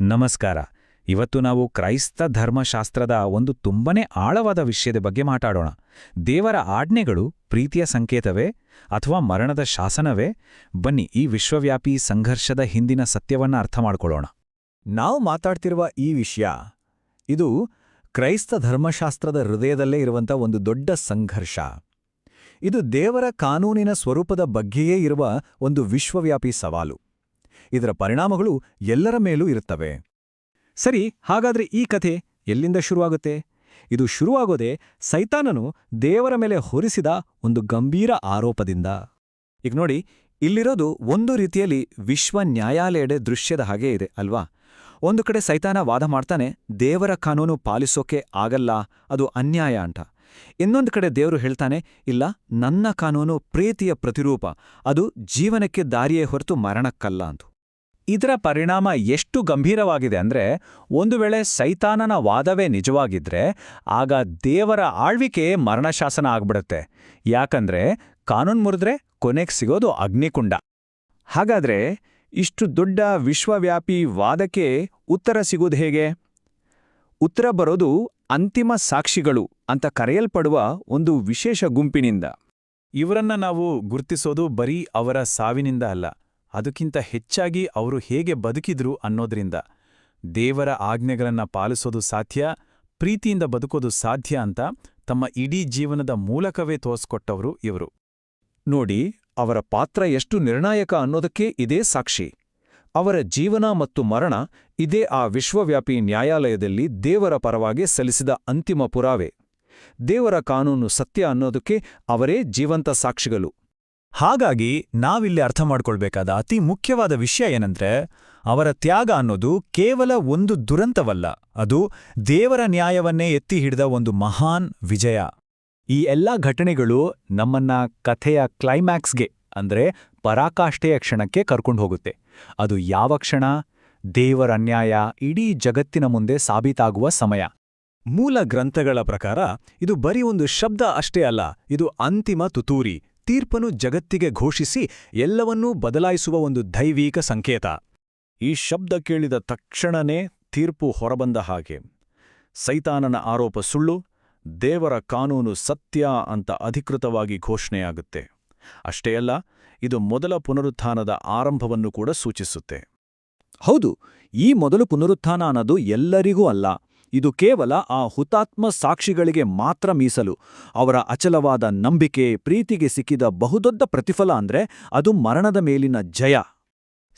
ನಮಸ್ಕಾರ. ಇವತ್ತು ನಾವು ಕ್ರೈಸ್ತ ಧರ್ಮಶಾಸ್ತ್ರದ ಒಂದು ತುಂಬನೇ ಆಳವಾದ ವಿಷಯದ ಬಗ್ಗೆ ಮಾತಾಡೋಣ. ದೇವರ ಆಜ್ಞೆಗಳು ಪ್ರೀತಿಯ ಸಂಕೇತವೇ ಅಥವಾ ಮರಣದ ಶಾಸನವೇ? ಬನ್ನಿ, ಈ ವಿಶ್ವವ್ಯಾಪಿ ಸಂಘರ್ಷದ ಹಿಂದಿನ ಸತ್ಯವನ್ನ ಅರ್ಥ ಮಾಡ್ಕೊಳ್ಳೋಣ. ನಾವು ಮಾತಾಡ್ತಿರುವ ಈ ವಿಷಯ ಇದು ಕ್ರೈಸ್ತ ಧರ್ಮಶಾಸ್ತ್ರದ ಹೃದಯದಲ್ಲೇ ಇರುವಂಥ ಒಂದು ದೊಡ್ಡ ಸಂಘರ್ಷ. ಇದು ದೇವರ ಕಾನೂನಿನ ಸ್ವರೂಪದ ಬಗ್ಗೆಯೇ ಇರುವ ಒಂದು ವಿಶ್ವವ್ಯಾಪಿ ಸವಾಲು. ಇದರ ಪರಿಣಾಮಗಳು ಎಲ್ಲರ ಮೇಲೂ ಇರುತ್ತವೆ. ಸರಿ, ಹಾಗಾದ್ರೆ ಈ ಕಥೆ ಎಲ್ಲಿಂದ ಶುರುವಾಗುತ್ತೆ? ಇದು ಶುರುವಾಗೋದೇ ಸೈತಾನನು ದೇವರ ಮೇಲೆ ಹೊರಿಸಿದ ಒಂದು ಗಂಭೀರ ಆರೋಪದಿಂದ. ಈಗ ನೋಡಿ, ಇಲ್ಲಿರೋದು ಒಂದು ರೀತಿಯಲ್ಲಿ ವಿಶ್ವ ನ್ಯಾಯಾಲಯದ ದೃಶ್ಯದ ಹಾಗೆ ಇದೆ ಅಲ್ವಾ? ಒಂದು ಕಡೆ ಸೈತಾನ ವಾದ ಮಾಡ್ತಾನೆ, ದೇವರ ಕಾನೂನು ಪಾಲಿಸೋಕೆ ಆಗಲ್ಲ, ಅದು ಅನ್ಯಾಯ ಅಂತ. ಇನ್ನೊಂದು ಕಡೆ ದೇವರು ಹೇಳ್ತಾನೆ, ಇಲ್ಲ, ನನ್ನ ಕಾನೂನು ಪ್ರೀತಿಯ ಪ್ರತಿರೂಪ, ಅದು ಜೀವನಕ್ಕೆ ದಾರಿಯೇ ಹೊರತು ಮರಣಕ್ಕಲ್ಲ ಅಂತ. ಇದರ ಪರಿಣಾಮ ಎಷ್ಟು ಗಂಭೀರವಾಗಿದೆ ಅಂದ್ರೆ, ಒಂದು ವೇಳೆ ಸೈತಾನನ ವಾದವೇ ನಿಜವಾಗಿದ್ರೆ ಆಗ ದೇವರ ಆಳ್ವಿಕೆ ಮರಣಶಾಸನ ಆಗ್ಬಿಡುತ್ತೆ. ಯಾಕಂದ್ರೆ ಕಾನೂನು ಮುರಿದ್ರೆ ಕೊನೆಗೆ ಸಿಗೋದು ಅಗ್ನಿಕುಂಡ. ಹಾಗಾದ್ರೆ ಇಷ್ಟು ದೊಡ್ಡ ವಿಶ್ವವ್ಯಾಪಿ ವಾದಕ್ಕೆ ಉತ್ತರ ಸಿಗೋದು ಹೇಗೆ? ಉತ್ತರ ಬರೋದು ಅಂತಿಮ ಸಾಕ್ಷಿಗಳು ಅಂತ ಕರೆಯಲ್ಪಡುವ ಒಂದು ವಿಶೇಷ ಗುಂಪಿನಿಂದ. ಇವರನ್ನ ನಾವು ಗುರ್ತಿಸೋದು ಬರೀ ಅವರ ಸಾವಿನಿಂದ ಅಲ್ಲ, ಅದಕ್ಕಿಂತ ಹೆಚ್ಚಾಗಿ ಅವರು ಹೇಗೆ ಬದುಕಿದ್ರು ಅನ್ನೋದ್ರಿಂದ. ದೇವರ ಆಜ್ಞೆಗಳನ್ನ ಪಾಲಿಸೋದು ಸಾಧ್ಯ, ಪ್ರೀತಿಯಿಂದ ಬದುಕೋದು ಸಾಧ್ಯ ಅಂತ ತಮ್ಮ ಇಡೀ ಜೀವನದ ಮೂಲಕವೇ ತೋರಿಸ್ಕೊಟ್ಟವರು ಇವರು. ನೋಡಿ, ಅವರ ಪಾತ್ರ ಎಷ್ಟು ನಿರ್ಣಾಯಕ ಅನ್ನೋದಕ್ಕೆ ಇದೇ ಸಾಕ್ಷಿ. ಅವರ ಜೀವನ ಮತ್ತು ಮರಣ ಇದೇ ಆ ವಿಶ್ವವ್ಯಾಪಿ ನ್ಯಾಯಾಲಯದಲ್ಲಿ ದೇವರ ಪರವಾಗಿ ಸಲ್ಲಿಸಿದ ಅಂತಿಮ ಪುರಾವೆ. ದೇವರ ಕಾನೂನು ಸತ್ಯ ಅನ್ನೋದಕ್ಕೆ ಅವರೇ ಜೀವಂತ ಸಾಕ್ಷಿಗಳು. ಹಾಗಾಗಿ ನಾವಿಲ್ಲಿ ಅರ್ಥ ಮಾಡ್ಕೊಳ್ಬೇಕಾದ ಅತಿ ಮುಖ್ಯವಾದ ವಿಷಯ ಏನಂದ್ರೆ, ಅವರ ತ್ಯಾಗ ಅನ್ನೋದು ಕೇವಲ ಒಂದು ದುರಂತವಲ್ಲ, ಅದು ದೇವರ ನ್ಯಾಯವನ್ನೇ ಎತ್ತಿ ಹಿಡಿದ ಒಂದು ಮಹಾನ್ ವಿಜಯ. ಈ ಎಲ್ಲ ಘಟನೆಗಳು ನಮ್ಮನ್ನ ಕಥೆಯ ಕ್ಲೈಮ್ಯಾಕ್ಸ್ಗೆ, ಅಂದ್ರೆ ಪರಾಕಾಷ್ಠೆಯ ಕ್ಷಣಕ್ಕೆ ಕರ್ಕೊಂಡು ಹೋಗುತ್ತೆ. ಅದು ಯಾವ ಕ್ಷಣ? ದೇವರ ನ್ಯಾಯ ಇಡೀ ಜಗತ್ತಿನ ಮುಂದೆ ಸಾಬೀತಾಗುವ ಸಮಯ. ಮೂಲ ಗ್ರಂಥಗಳ ಪ್ರಕಾರ ಇದು ಬರೀ ಒಂದು ಶಬ್ದ ಅಷ್ಟೇ ಅಲ್ಲ, ಇದು ಅಂತಿಮ ತುತೂರಿ, ತೀರ್ಪನ್ನು ಜಗತ್ತಿಗೆ ಘೋಷಿಸಿ ಎಲ್ಲವನ್ನೂ ಬದಲಾಯಿಸುವ ಒಂದು ದೈವಿಕ ಸಂಕೇತ. ಈ ಶಬ್ದ ಕೇಳಿದ ತಕ್ಷಣನೇ ತೀರ್ಪು ಹೊರಬಂದ ಹಾಗೆ. ಸೈತಾನನ ಆರೋಪ ಸುಳ್ಳು, ದೇವರ ಕಾನೂನು ಸತ್ಯ ಅಂತ ಅಧಿಕೃತವಾಗಿ ಘೋಷಣೆಯಾಗುತ್ತೆ. ಅಷ್ಟೇ ಅಲ್ಲ, ಇದು ಮೊದಲ ಪುನರುತ್ಥಾನದ ಆರಂಭವನ್ನು ಕೂಡ ಸೂಚಿಸುತ್ತೆ. ಹೌದು, ಈ ಮೊದಲು ಪುನರುತ್ಥಾನ ಅನ್ನೋದು ಎಲ್ಲರಿಗೂ ಅಲ್ಲ. ಇದು ಕೇವಲ ಆ ಹುತಾತ್ಮ ಸಾಕ್ಷಿಗಳಿಗೆ ಮಾತ್ರ ಮೀಸಲು. ಅವರ ಅಚಲವಾದ ನಂಬಿಕೆ, ಪ್ರೀತಿಗೆ ಸಿಕ್ಕಿದ ಬಹುದೊಡ್ಡ ಪ್ರತಿಫಲ ಅಂದ್ರೆ ಅದು ಮರಣದ ಮೇಲಿನ ಜಯ.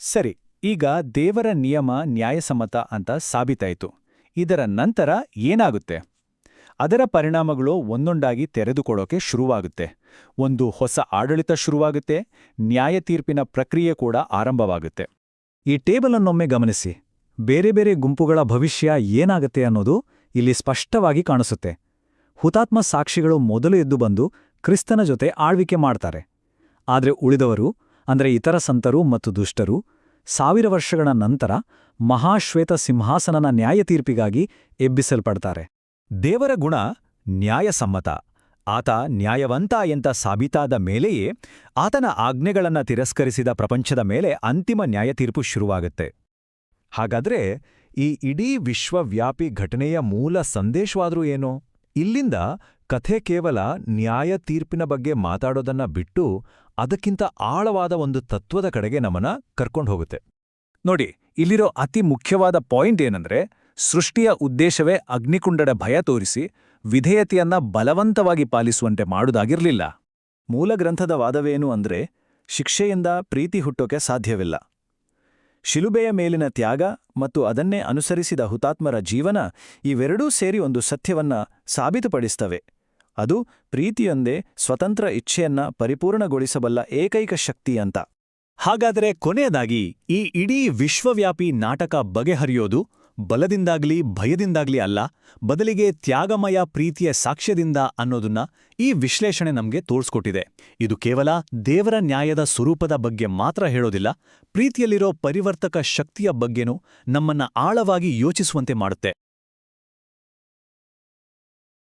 ಸರಿ, ಈಗ ದೇವರ ನಿಯಮ ನ್ಯಾಯಸಮ್ಮತ ಅಂತ ಸಾಬೀತಾಯಿತು. ಇದರ ನಂತರ ಏನಾಗುತ್ತೆ? ಅದರ ಪರಿಣಾಮಗಳು ಒಂದೊಂದಾಗಿ ತೆರೆದುಕೊಳ್ಳೋಕೆ ಶುರುವಾಗುತ್ತೆ. ಒಂದು ಹೊಸ ಆಡಳಿತ ಶುರುವಾಗುತ್ತೆ, ನ್ಯಾಯ ತೀರ್ಪಿನ ಪ್ರಕ್ರಿಯೆ ಕೂಡ ಆರಂಭವಾಗುತ್ತೆ. ಈ ಟೇಬಲನ್ನೊಮ್ಮೆ ಗಮನಿಸಿ. ಬೇರೆ ಬೇರೆ ಗುಂಪುಗಳ ಭವಿಷ್ಯ ಏನಾಗತ್ತೆ ಅನ್ನೋದು ಇಲ್ಲಿ ಸ್ಪಷ್ಟವಾಗಿ ಕಾಣಿಸುತ್ತೆ. ಹುತಾತ್ಮ ಸಾಕ್ಷಿಗಳು ಮೊದಲು ಎದ್ದು ಬಂದು ಕ್ರಿಸ್ತನ ಜೊತೆ ಆಳ್ವಿಕೆ ಮಾಡ್ತಾರೆ. ಆದರೆ ಉಳಿದವರು, ಅಂದ್ರೆ ಇತರ ಸಂತರು ಮತ್ತು ದುಷ್ಟರು, 1000 ವರ್ಷಗಳ ನಂತರ ಮಹಾಶ್ವೇತ ಸಿಂಹಾಸನನ ನ್ಯಾಯತೀರ್ಪಿಗಾಗಿ ಎಬ್ಬಿಸಲ್ಪಡ್ತಾರೆ. ದೇವರ ಗುಣ ನ್ಯಾಯಸಮ್ಮತ. ಆತ ನ್ಯಾಯವಂತ ಎಂತ ಸಾಬೀತಾದ ಮೇಲೆಯೇ ಆತನ ಆಜ್ಞೆಗಳನ್ನ ತಿರಸ್ಕರಿಸಿದ ಪ್ರಪಂಚದ ಮೇಲೆ ಅಂತಿಮ ನ್ಯಾಯತೀರ್ಪು ಶುರುವಾಗುತ್ತೆ. ಹಾಗಾದ್ರೆ ಈ ಇಡೀ ವಿಶ್ವವ್ಯಾಪಿ ಘಟನೆಯ ಮೂಲ ಸಂದೇಶವಾದ್ರೂ ಏನೋ? ಇಲ್ಲಿಂದ ಕಥೆ ಕೇವಲ ನ್ಯಾಯ ತೀರ್ಪಿನ ಬಗ್ಗೆ ಮಾತಾಡೋದನ್ನ ಬಿಟ್ಟು ಅದಕ್ಕಿಂತ ಆಳವಾದ ಒಂದು ತತ್ವದ ಕಡೆಗೆ ನಮ್ಮನ್ನ ಕರ್ಕೊಂಡು ಹೋಗುತ್ತೆ. ನೋಡಿ, ಇಲ್ಲಿರೋ ಅತಿ ಮುಖ್ಯವಾದ ಪಾಯಿಂಟ್ ಏನಂದ್ರೆ, ಸೃಷ್ಟಿಯ ಉದ್ದೇಶವೇ ಅಗ್ನಿಕುಂಡದ ಭಯ ತೋರಿಸಿ ವಿಧೇಯತೆಯನ್ನ ಬಲವಂತವಾಗಿ ಪಾಲಿಸುವಂತೆ ಮಾಡುವುದಾಗಿರ್ಲಿಲ್ಲ. ಮೂಲ ಗ್ರಂಥದ ವಾದವೇನು ಅಂದ್ರೆ, ಶಿಕ್ಷೆಯಿಂದ ಪ್ರೀತಿ ಹುಟ್ಟೋಕೆ ಸಾಧ್ಯವಿಲ್ಲ. ಶಿಲುಬೆಯ ಮೇಲಿನ ತ್ಯಾಗ ಮತ್ತು ಅದನ್ನೇ ಅನುಸರಿಸಿದ ಹುತಾತ್ಮರ ಜೀವನ, ಇವೆರಡೂ ಸೇರಿ ಒಂದು ಸತ್ಯವನ್ನ ಸಾಬೀತುಪಡಿಸ್ತವೆ. ಅದು ಪ್ರೀತಿಯೊಂದೇ ಸ್ವತಂತ್ರ ಇಚ್ಛೆಯನ್ನ ಪರಿಪೂರ್ಣಗೊಳಿಸಬಲ್ಲ ಏಕೈಕ ಶಕ್ತಿ ಅಂತ. ಹಾಗಾದರೆ ಕೊನೆಯದಾಗಿ ಈ ಇಡೀ ವಿಶ್ವವ್ಯಾಪಿ ನಾಟಕ ಬಗೆಹರಿಯೋದು ಬಲದಿಂದಾಗ್ಲಿ ಭಯದಿಂದಾಗ್ಲಿ ಅಲ್ಲ, ಬದಲಿಗೆ ತ್ಯಾಗಮಯ ಪ್ರೀತಿಯ ಸಾಕ್ಷ್ಯದಿಂದ ಅನ್ನೋದನ್ನ ಈ ವಿಶ್ಲೇಷಣೆ ನಮ್ಗೆ ತೋರಿಸ್ಕೊಟ್ಟಿದೆ. ಇದು ಕೇವಲ ದೇವರ ನ್ಯಾಯದ ಸ್ವರೂಪದ ಬಗ್ಗೆ ಮಾತ್ರ ಹೇಳೋದಿಲ್ಲ, ಪ್ರೀತಿಯಲ್ಲಿರೋ ಪರಿವರ್ತಕ ಶಕ್ತಿಯ ಬಗ್ಗೆನೂ ನಮ್ಮನ್ನ ಆಳವಾಗಿ ಯೋಚಿಸುವಂತೆ ಮಾಡುತ್ತೆ.